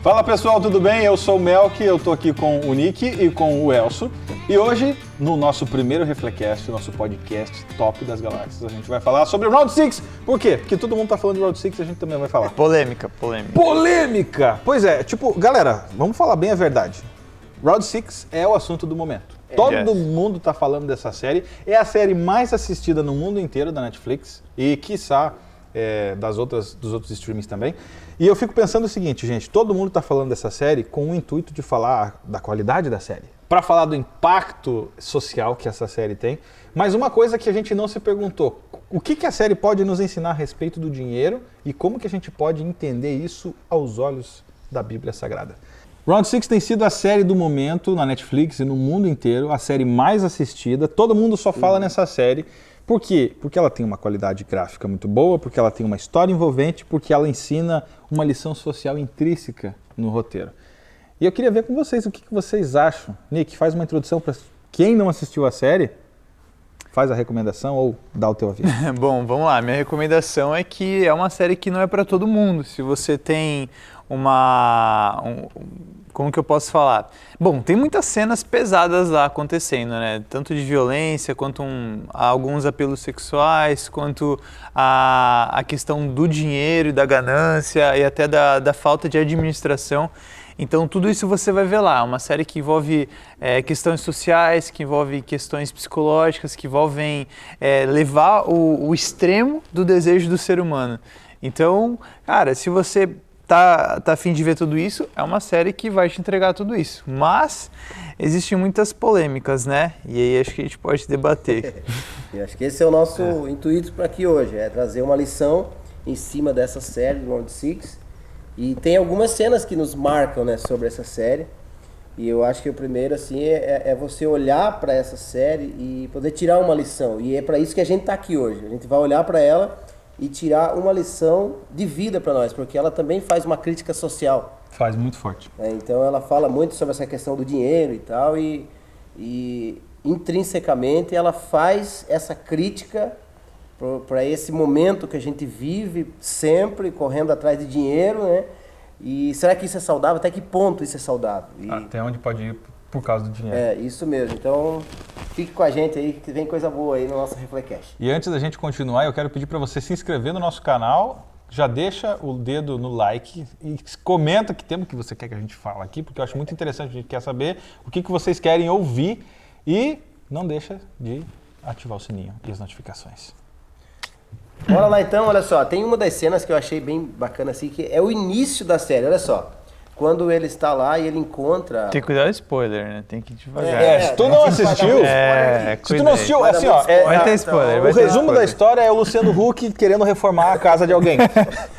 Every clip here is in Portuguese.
Fala pessoal, tudo bem? Eu sou o Melk, eu tô aqui com o Nick e com o Elso. E hoje, no nosso primeiro Reflecast, nosso podcast top das galáxias, a gente vai falar sobre o Round 6. Por quê? Porque todo mundo tá falando de Round 6 e a gente também vai falar. Polêmica. Polêmica! Pois é, galera, vamos falar bem a verdade. Round 6 é o assunto do momento. Todo mundo tá falando dessa série. É a série mais assistida no mundo inteiro da Netflix e, quiçá, dos outros streamings também. E eu fico pensando o seguinte, gente, todo mundo está falando dessa série com o intuito de falar da qualidade da série, para falar do impacto social que essa série tem, mas uma coisa que a gente não se perguntou, o que a série pode nos ensinar a respeito do dinheiro e como que a gente pode entender isso aos olhos da Bíblia Sagrada. Round 6 tem sido a série do momento na Netflix e no mundo inteiro, a série mais assistida, todo mundo só fala nessa série. Por quê? Porque ela tem uma qualidade gráfica muito boa, porque ela tem uma história envolvente, porque ela ensina uma lição social intrínseca no roteiro. E eu queria ver com vocês o que vocês acham. Nick, faz uma introdução para quem não assistiu a série, faz a recomendação ou dá o teu aviso. Bom, vamos lá. Minha recomendação é que é uma série que não é para todo mundo. Se você tem como que eu posso falar? Bom, tem muitas cenas pesadas lá acontecendo, né? Tanto de violência, quanto alguns apelos sexuais, quanto a questão do dinheiro e da ganância e até da falta de administração. Então, tudo isso você vai ver lá. É uma série que envolve questões sociais, que envolve questões psicológicas, que envolvem levar o extremo do desejo do ser humano. Então, cara, se você tá a fim de ver tudo isso, é uma série que vai te entregar tudo isso. Mas existem muitas polêmicas, né? E aí acho que a gente pode debater. Eu acho que esse é o nosso intuito para aqui hoje, é trazer uma lição em cima dessa série do Round 6. E tem algumas cenas que nos marcam, né, sobre essa série. E eu acho que o primeiro assim é você olhar para essa série e poder tirar uma lição. E é para isso que a gente está aqui hoje. A gente vai olhar para ela e tirar uma lição de vida para nós, porque ela também faz uma crítica social. Faz muito forte. Então ela fala muito sobre essa questão do dinheiro e tal, e intrinsecamente ela faz essa crítica para esse momento que a gente vive sempre correndo atrás de dinheiro, né? E será que isso é saudável? Até que ponto isso é saudável? Até onde pode ir por causa do dinheiro. É, isso mesmo. Então, fique com a gente aí, que vem coisa boa aí no nosso Reflecast. E antes da gente continuar, eu quero pedir para você se inscrever no nosso canal, já deixa o dedo no like e comenta que tema que você quer que a gente fale aqui, porque eu acho muito interessante, a gente quer saber o que vocês querem ouvir e não deixa de ativar o sininho e as notificações. Bora lá então, olha só, tem uma das cenas que eu achei bem bacana assim, que é o início da série, olha só. Quando ele está lá e ele encontra... Tem que cuidar do spoiler, né? Tem que ir devagar. Se tu não assistiu... se tu não assistiu, assim, ó... Vai ter spoiler. O resumo da história é o Luciano Huck querendo reformar a casa de alguém.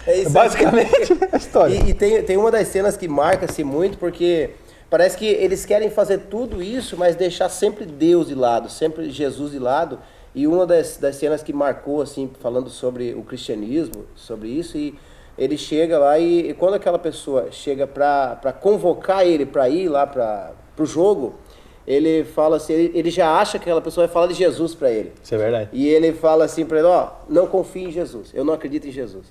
É isso. Basicamente a história. E tem uma das cenas que marca-se muito, porque parece que eles querem fazer tudo isso, mas deixar sempre Deus de lado, sempre Jesus de lado. E uma das cenas que marcou, assim, falando sobre o cristianismo, sobre isso, e ele chega lá e quando aquela pessoa chega para convocar ele para ir lá para o jogo, ele fala assim, ele já acha que aquela pessoa vai falar de Jesus para ele. Isso é verdade. E ele fala assim para ele, não confie em Jesus, eu não acredito em Jesus.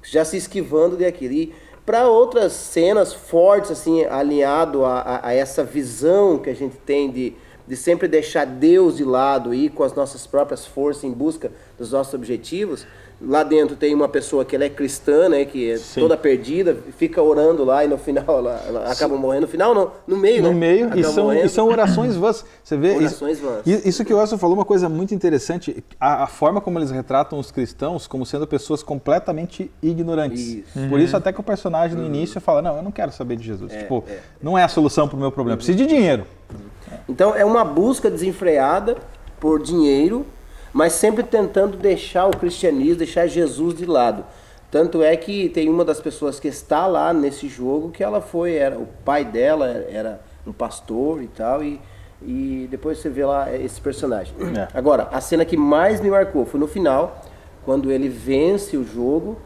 Já se esquivando daquilo. E para outras cenas fortes, assim, alinhado a essa visão que a gente tem de sempre deixar Deus de lado e ir com as nossas próprias forças em busca dos nossos objetivos. Lá dentro tem uma pessoa que ela é cristã, né, que é toda perdida, fica orando lá e no final ela acaba morrendo. No final não, no meio, né? No meio, e são orações vãs. Você vê? Orações vãs. Isso que o Elson falou, uma coisa muito interessante, a forma como eles retratam os cristãos como sendo pessoas completamente ignorantes. Isso. Por isso até que o personagem no início fala, não, eu não quero saber de Jesus. Não é a solução para o meu problema, preciso de dinheiro. Então é uma busca desenfreada por dinheiro, mas sempre tentando deixar o cristianismo, deixar Jesus de lado. Tanto é que tem uma das pessoas que está lá nesse jogo que o pai dela era um pastor e tal, e depois você vê lá esse personagem. Agora, a cena que mais me marcou foi no final, quando ele vence o jogo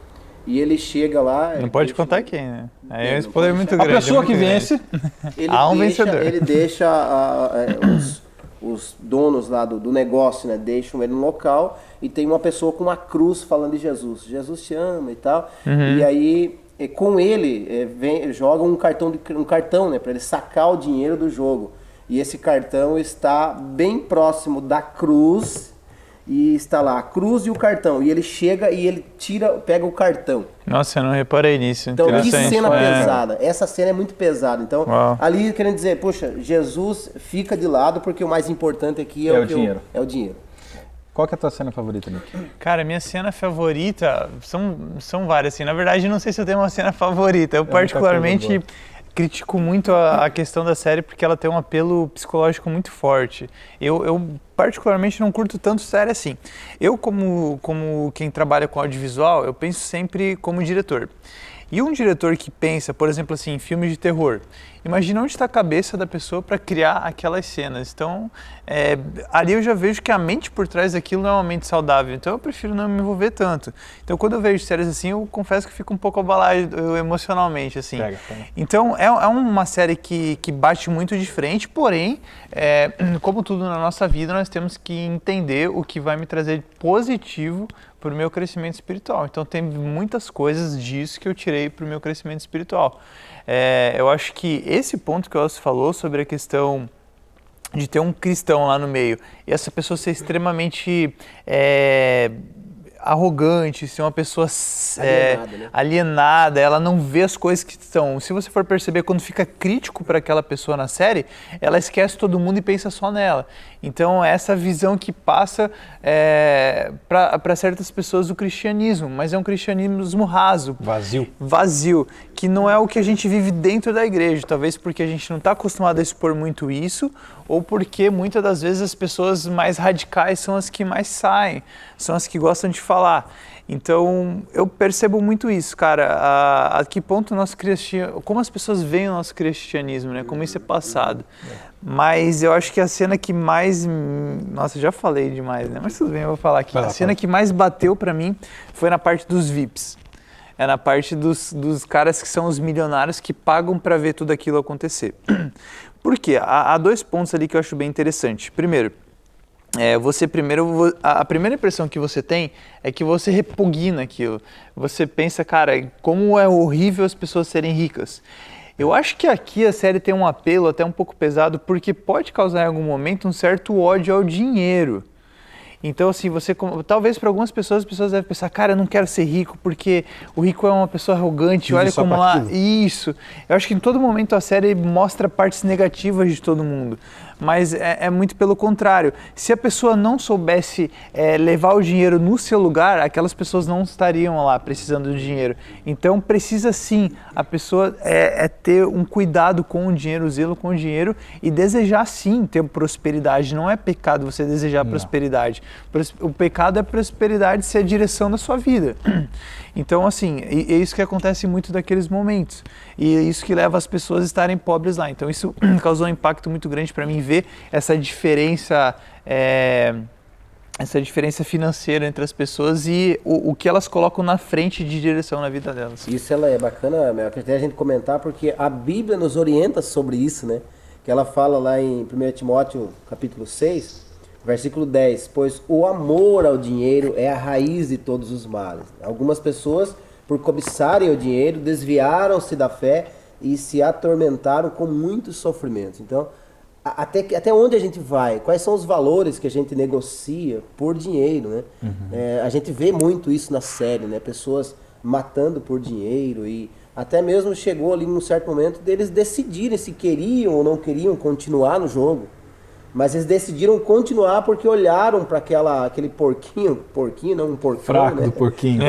e ele chega lá... Não pode contar quem, né? Aí é um spoiler muito grande. A pessoa que vence... vencedor. Ele deixa os donos lá do negócio, né, deixam ele no local e tem uma pessoa com uma cruz falando de Jesus. Jesus te ama e tal. E aí com ele joga um cartão, né, para ele sacar o dinheiro do jogo. E esse cartão está bem próximo da cruz e está lá a cruz e o cartão. E ele chega e ele pega o cartão. Nossa, eu não reparei nisso. Então, que cena pesada. Essa cena é muito pesada. Então, ali querendo dizer, poxa, Jesus fica de lado porque o mais importante aqui é o dinheiro. É o dinheiro. Qual que é a tua cena favorita, Nick? Cara, minha cena favorita são várias, assim. Na verdade, não sei se eu tenho uma cena favorita. Eu particularmente critico muito a questão da série porque ela tem um apelo psicológico muito forte. Eu particularmente não curto tanto série assim. Eu, como quem trabalha com audiovisual, eu penso sempre como diretor. E um diretor que pensa, por exemplo, assim, em filmes de terror, imagina onde está a cabeça da pessoa para criar aquelas cenas. Então, ali eu já vejo que a mente por trás daquilo não é uma mente saudável. Então, eu prefiro não me envolver tanto. Então, quando eu vejo séries assim, eu confesso que fico um pouco abalado emocionalmente, assim. Então, é uma série que bate muito de frente, porém, como tudo na nossa vida, nós temos que entender o que vai me trazer positivo para o meu crescimento espiritual. Então, tem muitas coisas disso que eu tirei para o meu crescimento espiritual. Eu acho que esse ponto que o Elcio falou sobre a questão de ter um cristão lá no meio e essa pessoa ser extremamente arrogante, ser uma pessoa alienada, ela não vê as coisas que estão. Se você for perceber, quando fica crítico para aquela pessoa na série, ela esquece todo mundo e pensa só nela. Então, essa visão que passa para certas pessoas do cristianismo, mas é um cristianismo raso. Vazio, que não é o que a gente vive dentro da igreja, talvez porque a gente não está acostumado a expor muito isso, ou porque muitas das vezes as pessoas mais radicais são as que mais saem, são as que gostam de falar. Então, eu percebo muito isso, cara, a que ponto o nosso cristianismo, como as pessoas veem o nosso cristianismo, né, como isso é passado. Mas eu acho que a cena que mais, nossa, já falei demais, né, mas tudo bem, eu vou falar aqui. A cena que mais bateu pra mim foi na parte dos VIPs. É na parte dos caras que são os milionários que pagam pra ver tudo aquilo acontecer. Por quê? Há dois pontos ali que eu acho bem interessante. Primeiro, a primeira impressão que você tem é que você repugna aquilo. Você pensa, cara, como é horrível as pessoas serem ricas. Eu acho que aqui a série tem um apelo até um pouco pesado, porque pode causar em algum momento um certo ódio ao dinheiro. Então, assim, talvez para algumas pessoas, as pessoas devem pensar, cara, eu não quero ser rico porque o rico é uma pessoa arrogante, olha como lá... Isso. Eu acho que em todo momento a série mostra partes negativas de todo mundo. Mas é muito pelo contrário. Se a pessoa não soubesse levar o dinheiro no seu lugar, aquelas pessoas não estariam lá precisando de dinheiro. Então precisa sim a pessoa ter um cuidado com o dinheiro, zelo com o dinheiro e desejar sim ter prosperidade. Não é pecado você desejar prosperidade. O pecado é prosperidade ser a direção da sua vida. Então, assim, é isso que acontece muito daqueles momentos. E é isso que leva as pessoas a estarem pobres lá. Então, isso causou um impacto muito grande para mim ver essa diferença financeira entre as pessoas e o que elas colocam na frente de direção na vida delas. Isso é bacana, até a gente comentar, porque a Bíblia nos orienta sobre isso, né? Que ela fala lá em 1 Timóteo, capítulo 6... Versículo 10, pois o amor ao dinheiro é a raiz de todos os males. Algumas pessoas, por cobiçarem o dinheiro, desviaram-se da fé e se atormentaram com muitos sofrimentos. Então, até onde a gente vai? Quais são os valores que a gente negocia por dinheiro, né? A gente vê muito isso na série, né? Pessoas matando por dinheiro e até mesmo chegou ali num certo momento deles decidirem se queriam ou não queriam continuar no jogo. Mas eles decidiram continuar porque olharam para aquele porquinho não um porcão, fraco, né? Do porquinho.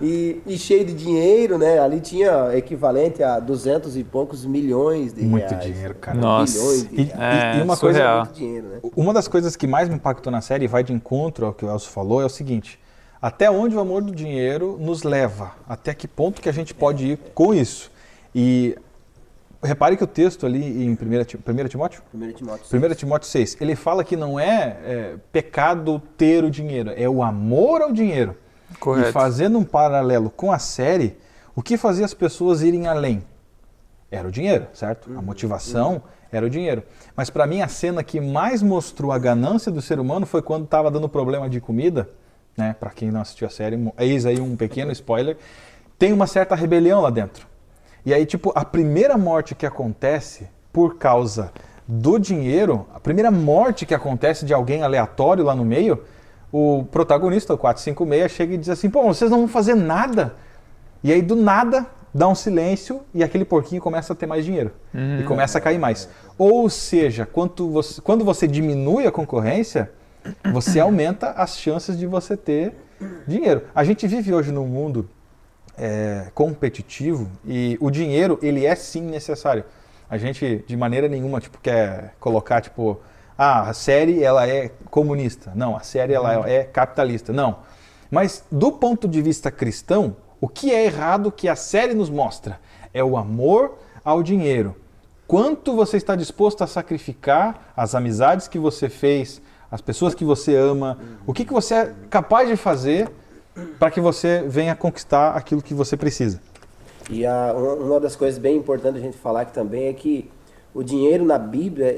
e cheio de dinheiro, né? Ali tinha equivalente a 200 e poucos milhões de muito reais. Muito dinheiro, cara. Nossa. Bilhões de reais. E uma coisa, muito dinheiro, né? Uma das coisas que mais me impactou na série e vai de encontro ao que o Elcio falou é o seguinte: até onde o amor do dinheiro nos leva? Até que ponto que a gente pode ir com isso? E repare que o texto ali em 1 Timóteo? 1 Timóteo 6, ele fala que não é pecado ter o dinheiro, é o amor ao dinheiro. Correto. E fazendo um paralelo com a série, o que fazia as pessoas irem além? Era o dinheiro, certo? A motivação era o dinheiro. Mas para mim a cena que mais mostrou a ganância do ser humano foi quando estava dando problema de comida, né? Para quem não assistiu a série, eis aí um pequeno spoiler, tem uma certa rebelião lá dentro. E aí, tipo, a primeira morte que acontece por causa do dinheiro, a primeira morte que acontece de alguém aleatório lá no meio, o protagonista, o 456, chega e diz assim, pô, vocês não vão fazer nada. E aí, do nada, dá um silêncio e aquele porquinho começa a ter mais dinheiro. E começa a cair mais. Ou seja, quando você diminui a concorrência, você aumenta as chances de você ter dinheiro. A gente vive hoje num mundo competitivo e o dinheiro, ele é sim necessário. A gente, de maneira nenhuma, tipo, quer colocar, tipo, a série, ela é comunista. Não, a série, ela é capitalista. Não. Mas, do ponto de vista cristão, o que é errado que a série nos mostra é o amor ao dinheiro. Quanto você está disposto a sacrificar as amizades que você fez, as pessoas que você ama, o que você é capaz de fazer para que você venha conquistar aquilo que você precisa. E uma das coisas bem importantes a gente falar aqui também é que o dinheiro na Bíblia,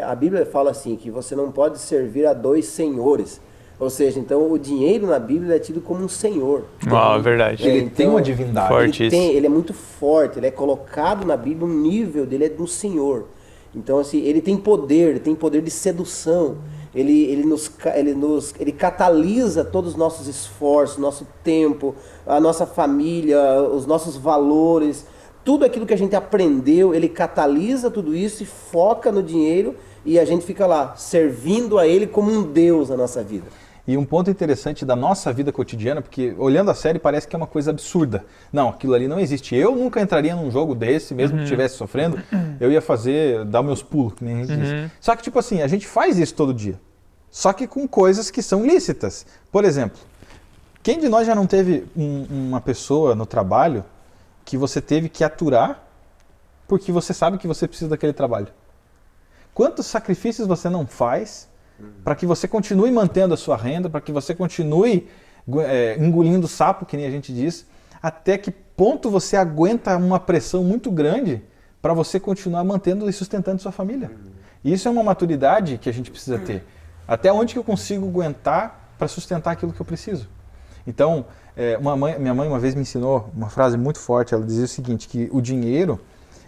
a Bíblia fala assim, que você não pode servir a dois senhores. Ou seja, então o dinheiro na Bíblia é tido como um senhor. É verdade. Ele tem uma divindade. Forte ele é muito forte, ele é colocado na Bíblia, o nível dele é do senhor. Então, assim, ele tem poder de sedução. Ele catalisa todos os nossos esforços, nosso tempo, a nossa família, os nossos valores, tudo aquilo que a gente aprendeu, ele catalisa tudo isso e foca no dinheiro e a gente fica lá servindo a ele como um Deus na nossa vida. E um ponto interessante da nossa vida cotidiana, porque olhando a série parece que é uma coisa absurda. Não, aquilo ali não existe. Eu nunca entraria num jogo desse, mesmo que estivesse sofrendo, eu ia dar meus pulos, que nem a gente diz. Só que, tipo assim, a gente faz isso todo dia. Só que com coisas que são lícitas. Por exemplo, quem de nós já não teve uma pessoa no trabalho que você teve que aturar porque você sabe que você precisa daquele trabalho? Quantos sacrifícios você não faz para que você continue mantendo a sua renda, para que você continue engolindo sapo, que nem a gente diz, até que ponto você aguenta uma pressão muito grande para você continuar mantendo e sustentando sua família? E isso é uma maturidade que a gente precisa ter. Até onde que eu consigo aguentar para sustentar aquilo que eu preciso? Então, minha mãe uma vez me ensinou uma frase muito forte, ela dizia o seguinte, que o dinheiro,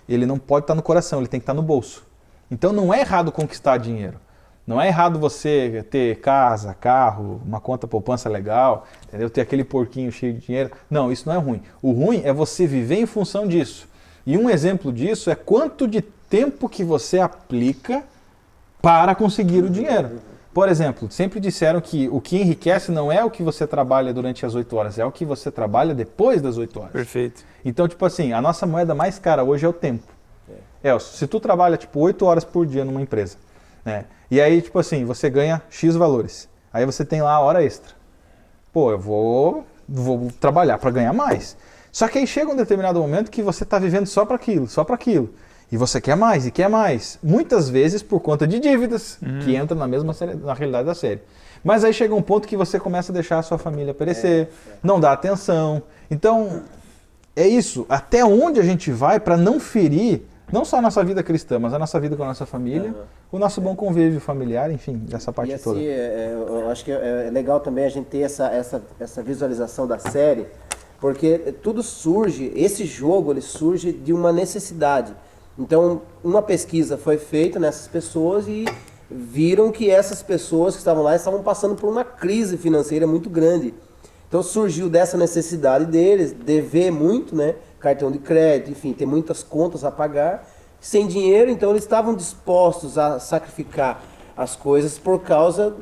ele não pode estar no coração, ele tem que estar no bolso. Então não é errado conquistar dinheiro. Não é errado você ter casa, carro, uma conta poupança legal, entendeu? Ter aquele porquinho cheio de dinheiro. Não, isso não é ruim. O ruim é você viver em função disso. E um exemplo disso é quanto de tempo que você aplica para conseguir o dinheiro. Por exemplo, sempre disseram que o que enriquece não é o que você trabalha durante as 8 horas, é o que você trabalha depois das 8 horas. Perfeito. Então, tipo assim, a nossa moeda mais cara hoje é o tempo. Elcio, se tu trabalha, tipo, 8 horas por dia numa empresa, né? E aí, tipo assim, você ganha X valores. Aí você tem lá a hora extra. Pô, eu vou trabalhar para ganhar mais. Só que aí chega um determinado momento que você está vivendo só para aquilo. E você quer mais e quer mais. Muitas vezes por conta de dívidas, que entram na realidade da série. Mas aí chega um ponto que você começa a deixar a sua família perecer, não dá atenção. Então, é isso. Até onde a gente vai para não ferir, não só a nossa vida cristã, mas a nossa vida com a nossa família, o nosso bom convívio familiar, enfim, essa parte assim, toda. Eu acho que é legal também a gente ter essa visualização da série, porque tudo surge, esse jogo ele surge de uma necessidade. Então, uma pesquisa foi feita nessas pessoas e viram que essas pessoas que estavam lá estavam passando por uma crise financeira muito grande. Então, surgiu dessa necessidade deles, dever muito, né? Cartão de crédito, enfim, ter muitas contas a pagar. Sem dinheiro, então eles estavam dispostos a sacrificar as coisas por causa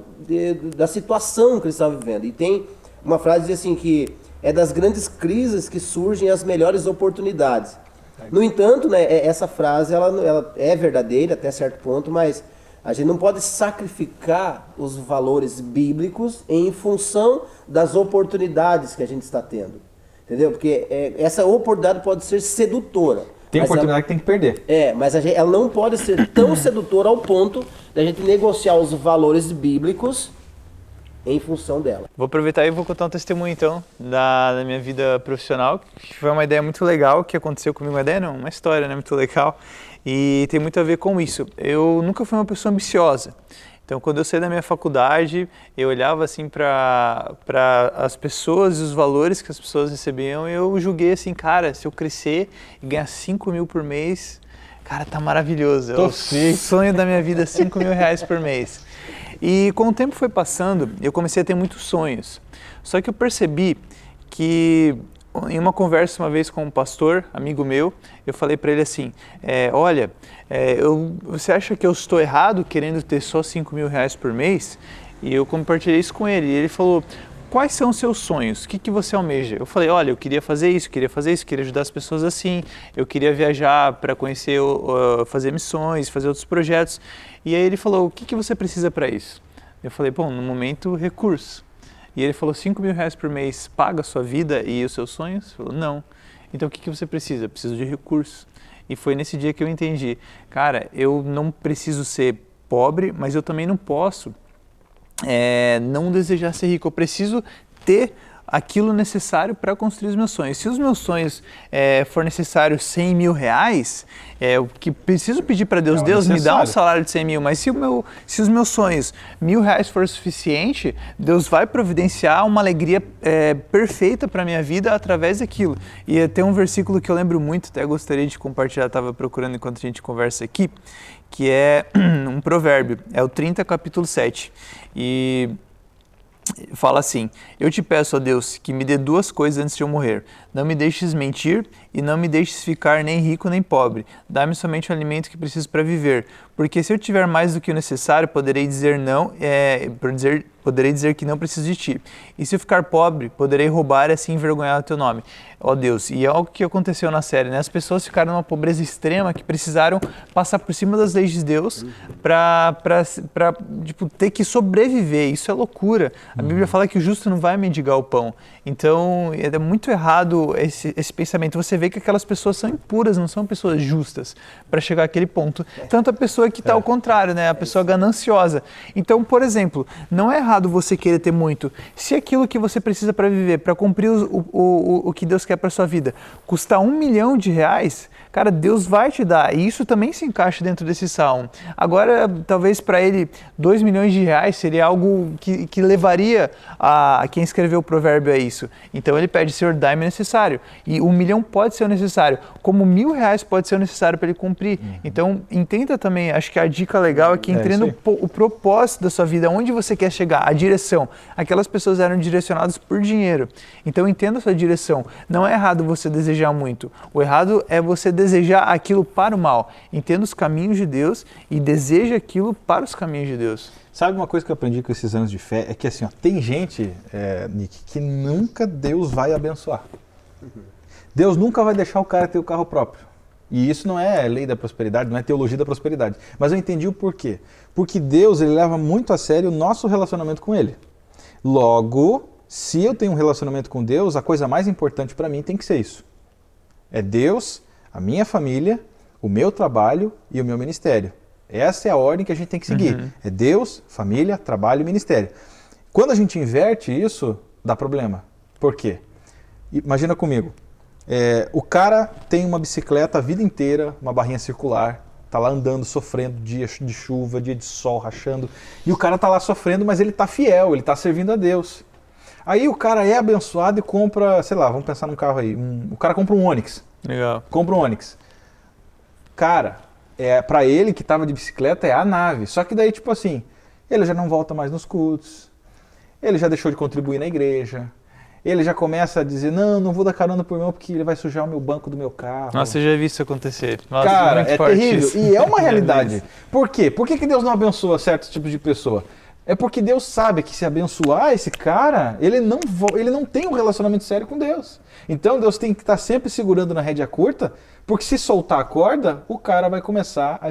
da situação que eles estavam vivendo. E tem uma frase que diz assim, que é das grandes crises que surgem as melhores oportunidades. No entanto, né, essa frase ela é verdadeira até certo ponto, mas a gente não pode sacrificar os valores bíblicos em função das oportunidades que a gente está tendo. Entendeu? Porque essa oportunidade pode ser sedutora. Tem oportunidade que tem que perder. Mas ela não pode ser tão sedutora ao ponto da gente negociar os valores bíblicos em função dela. Vou aproveitar e vou contar um testemunho, então, da minha vida profissional, que foi uma ideia muito legal que aconteceu comigo. Uma ideia não, uma história, né, muito legal, e tem muito a ver com isso. Eu nunca fui uma pessoa ambiciosa. Então, quando eu saí da minha faculdade, eu olhava assim para as pessoas e os valores que as pessoas recebiam e eu julguei assim, cara, se eu crescer e ganhar 5 mil por mês, cara, tá maravilhoso. É o sonho da minha vida, 5 mil reais por mês. E com o tempo foi passando, eu comecei a ter muitos sonhos. Só que eu percebi que em uma conversa uma vez com um pastor, amigo meu, eu falei para ele assim, olha, você acha que eu estou errado querendo ter só 5 mil reais por mês? E eu compartilhei isso com ele, e ele falou, quais são os seus sonhos? O que você almeja? Eu falei, olha, eu queria fazer isso, queria ajudar as pessoas assim, eu queria viajar para conhecer, fazer missões, fazer outros projetos. E aí ele falou, o que você precisa para isso? Eu falei, bom, no momento, recurso. E ele falou, 5 mil reais por mês paga a sua vida e os seus sonhos? Ele falou, não. Então o que você precisa? Eu preciso de recursos. E foi nesse dia que eu entendi, cara, eu não preciso ser pobre, mas eu também não posso não desejar ser rico. Eu preciso ter aquilo necessário para construir os meus sonhos. Se os meus sonhos for necessário 100 mil reais, o que preciso pedir para Deus, Deus me dá um salário de 100 mil, mas se os meus sonhos 1.000 reais for suficiente, Deus vai providenciar uma alegria perfeita para a minha vida através daquilo. E tem um versículo que eu lembro muito, até gostaria de compartilhar, estava procurando enquanto a gente conversa aqui, que é um provérbio, é o 30, capítulo 7. E fala assim, eu te peço, ó Deus, que me dê 2 coisas antes de eu morrer. Não me deixes mentir e não me deixes ficar nem rico nem pobre. Dá-me somente o alimento que preciso para viver. Porque se eu tiver mais do que o necessário, poderei dizer não, poderei dizer que não preciso de ti. E se eu ficar pobre, poderei roubar e assim envergonhar o teu nome. Ó Deus, e é algo que aconteceu na série, né? As pessoas ficaram numa pobreza extrema que precisaram passar por cima das leis de Deus para ter que sobreviver. Isso é loucura. A Bíblia fala que o justo não vai mendigar o pão. Então, é muito errado esse pensamento. Você vê que aquelas pessoas são impuras, não são pessoas justas para chegar àquele ponto. Tanto a pessoa que está ao contrário, né? A pessoa gananciosa. Então, por exemplo, não é errado você querer ter muito. Se aquilo que você precisa para viver, para cumprir o que Deus quer para sua vida, custar 1 milhão de reais, cara, Deus vai te dar. E isso também se encaixa dentro desse salmo. Agora, talvez para ele, 2 milhões de reais seria algo que levaria a quem escreveu o provérbio a isso. Então ele pede, Senhor, dá-me necessário. E 1 milhão pode ser o necessário, como 1.000 reais pode ser o necessário para ele cumprir. Então, entenda também, acho que a dica legal é que entenda o propósito da sua vida, onde você quer chegar, a direção. Aquelas pessoas eram direcionadas por dinheiro. Então, entenda a sua direção. Não é errado você desejar muito. O errado é você desejar aquilo para o mal. Entenda os caminhos de Deus e deseje aquilo para os caminhos de Deus. Sabe uma coisa que eu aprendi com esses anos de fé? É que assim, ó, tem gente, Nick, que nunca Deus vai abençoar. Deus nunca vai deixar o cara ter o carro próprio. E isso não é lei da prosperidade, não é teologia da prosperidade. Mas eu entendi o porquê. Porque Deus, ele leva muito a sério o nosso relacionamento com Ele. Logo, se eu tenho um relacionamento com Deus, a coisa mais importante para mim tem que ser isso. É Deus, a minha família, o meu trabalho e o meu ministério. Essa é a ordem que a gente tem que seguir. É Deus, família, trabalho e ministério. Quando a gente inverte isso, dá problema. Por quê? Imagina comigo. O cara tem uma bicicleta a vida inteira, uma barrinha circular, tá lá andando, sofrendo, dia de chuva, dia de sol, rachando. E o cara tá lá sofrendo, mas ele tá fiel, ele tá servindo a Deus. Aí o cara é abençoado e compra, sei lá, vamos pensar num carro aí. O cara compra um Onix. Legal. Compra um Onix. Cara, para ele que estava de bicicleta é a nave. Só que daí, tipo assim, ele já não volta mais nos cultos, ele já deixou de contribuir na igreja, ele já começa a dizer, não vou dar carona pro meu porque ele vai sujar o meu banco do meu carro. Nossa, eu já vi isso acontecer. Nossa, cara, é terrível. Isso. E é uma realidade. Por quê? Por que Deus não abençoa certos tipos de pessoa? É porque Deus sabe que se abençoar esse cara, ele não tem um relacionamento sério com Deus. Então Deus tem que estar sempre segurando na rédea curta, porque se soltar a corda, o cara vai começar a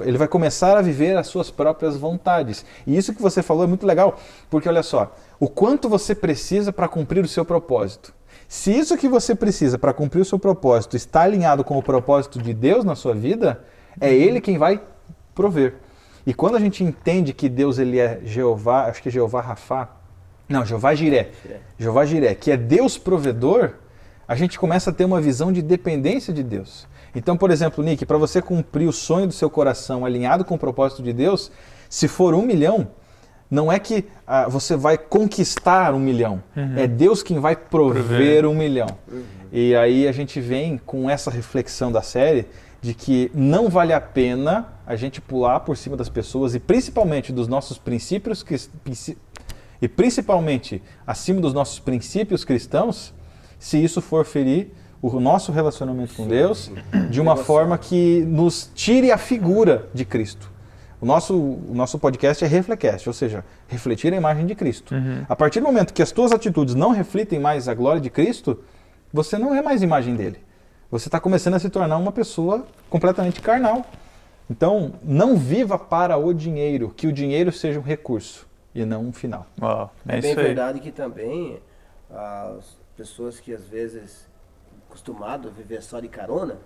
ele vai começar a viver as suas próprias vontades. E isso que você falou é muito legal, porque olha só, o quanto você precisa para cumprir o seu propósito. Se isso que você precisa para cumprir o seu propósito está alinhado com o propósito de Deus na sua vida, é Ele quem vai prover. E quando a gente entende que Deus ele é Jeová, acho que é Jeová Rafá, não, Jeová Jiré, que é Deus provedor, a gente começa a ter uma visão de dependência de Deus. Então, por exemplo, Nick, para você cumprir o sonho do seu coração alinhado com o propósito de Deus, se for 1 milhão, não é que você vai conquistar 1 milhão. É Deus quem vai prover 1 milhão. E aí a gente vem com essa reflexão da série de que não vale a pena a gente pular por cima das pessoas e principalmente dos nossos princípios e principalmente acima dos nossos princípios cristãos, se isso for ferir o nosso relacionamento com Deus de uma forma que nos tire a figura de Cristo. O nosso podcast é Reflecast, ou seja, refletir a imagem de Cristo. A partir do momento que as tuas atitudes não refletem mais a glória de Cristo, você não é mais imagem dele. Você está começando a se tornar uma pessoa completamente carnal. Então, não viva para o dinheiro, que o dinheiro seja um recurso e não um final. É bem verdade que também as pessoas que às vezes acostumadas a viver só de carona,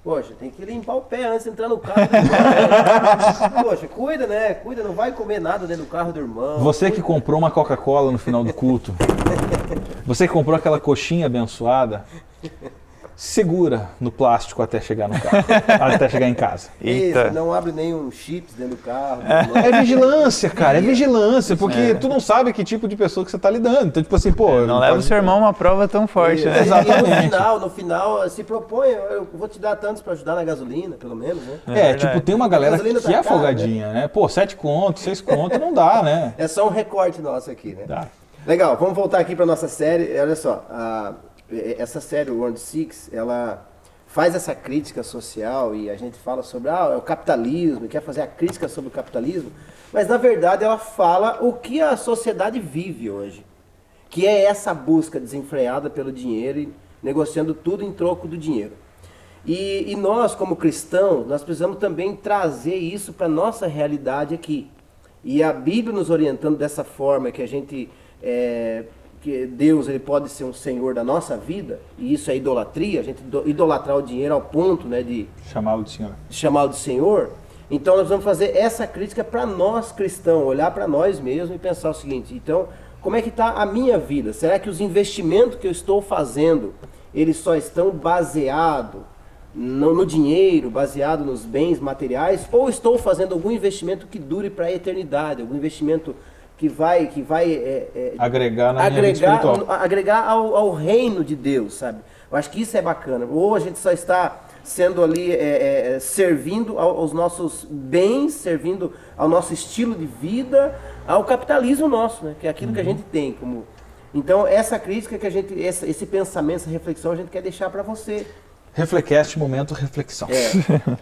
poxa, tem que limpar o pé antes de entrar no carro do irmão. Poxa, cuida, né? Cuida, não vai comer nada dentro do carro do irmão. Você que comprou uma Coca-Cola no final do culto, você que comprou aquela coxinha abençoada, segura no plástico até chegar no carro, até chegar em casa. Isso, não abre nenhum chips dentro do carro. É vigilância, cara, é vigilância, porque tu não sabe que tipo de pessoa que você tá lidando. Então, tipo assim, pô... Não leva o seu irmão a uma prova tão forte, né? Exatamente. E no final, se propõe, eu vou te dar tantos pra ajudar na gasolina, pelo menos, né? Tipo, tem uma galera que tá é folgadinha, né? Pô, 7 conto, 6 conto, não dá, né? É só um recorte nosso aqui, né? Dá. Legal, vamos voltar aqui pra nossa série. Olha só, essa série, o Round Six, ela faz essa crítica social e a gente fala sobre o capitalismo, quer fazer a crítica sobre o capitalismo, mas na verdade ela fala o que a sociedade vive hoje, que é essa busca desenfreada pelo dinheiro e negociando tudo em troco do dinheiro. E nós, como cristãos, nós precisamos também trazer isso para a nossa realidade aqui. E a Bíblia nos orientando dessa forma que a gente... que Deus ele pode ser um senhor da nossa vida, e isso é idolatria, a gente idolatrar o dinheiro ao ponto, né, de chamá-lo de Senhor. Chamá-lo de Senhor. Então nós vamos fazer essa crítica para nós cristãos, olhar para nós mesmos e pensar o seguinte: então, como é que está a minha vida? Será que os investimentos que eu estou fazendo, eles só estão baseados no dinheiro, baseado nos bens materiais, ou estou fazendo algum investimento que dure para a eternidade, algum investimento que vai agregar na minha vida espiritual. Agregar ao reino de Deus, sabe? Eu acho que isso é bacana. Ou a gente só está sendo ali servindo aos nossos bens, servindo ao nosso estilo de vida, ao capitalismo nosso, né? Que é aquilo que a gente tem como. Então essa crítica que a gente, esse pensamento, essa reflexão a gente quer deixar para você. Reflecast, momento reflexão.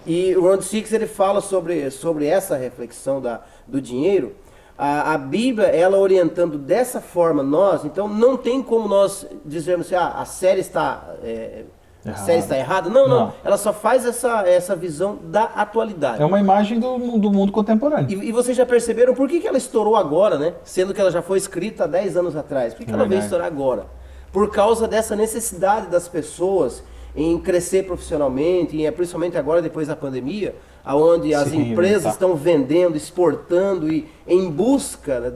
E o Round Six ele fala sobre essa reflexão do dinheiro. A Bíblia, ela orientando dessa forma nós, então não tem como nós dizermos assim, a série está errada. Não. Ela só faz essa visão da atualidade. É uma imagem do mundo contemporâneo. E vocês já perceberam por que ela estourou agora, né? Sendo que ela já foi escrita há 10 anos atrás. Por que ela veio estourar agora? Por causa dessa necessidade das pessoas em crescer profissionalmente, e principalmente agora depois da pandemia, onde as empresas estão vendendo, exportando e em busca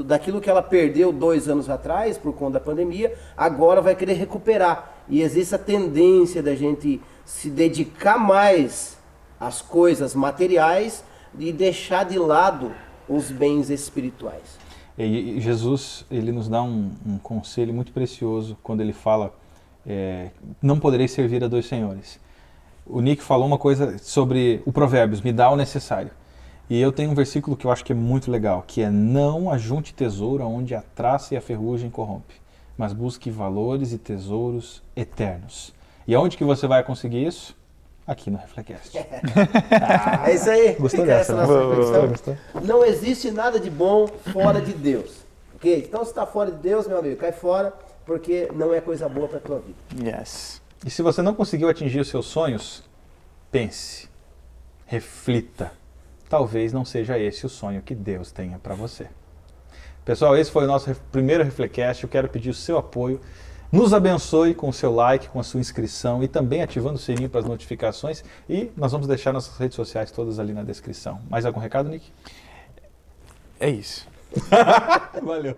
daquilo que ela perdeu 2 anos atrás por conta da pandemia, agora vai querer recuperar. E existe a tendência da gente se dedicar mais às coisas materiais e deixar de lado os bens espirituais. E Jesus, ele nos dá um conselho muito precioso quando ele fala: não poderei servir a 2 senhores. O Nick falou uma coisa sobre o Provérbios, me dá o necessário. E eu tenho um versículo que eu acho que é muito legal, que é: não ajunte tesouro onde a traça e a ferrugem corrompe, mas busque valores e tesouros eternos. E aonde que você vai conseguir isso? Aqui no Reflecast. É isso aí. Gostou dessa? Gostou? Não existe nada de bom fora de Deus. Ok? Então se está fora de Deus, meu amigo, cai fora, porque não é coisa boa para a tua vida. Yes. E se você não conseguiu atingir os seus sonhos, pense, reflita. Talvez não seja esse o sonho que Deus tenha para você. Pessoal, esse foi o nosso primeiro Reflecast. Eu quero pedir o seu apoio. Nos abençoe com o seu like, com a sua inscrição e também ativando o sininho para as notificações. E nós vamos deixar nossas redes sociais todas ali na descrição. Mais algum recado, Nick? É isso. Valeu.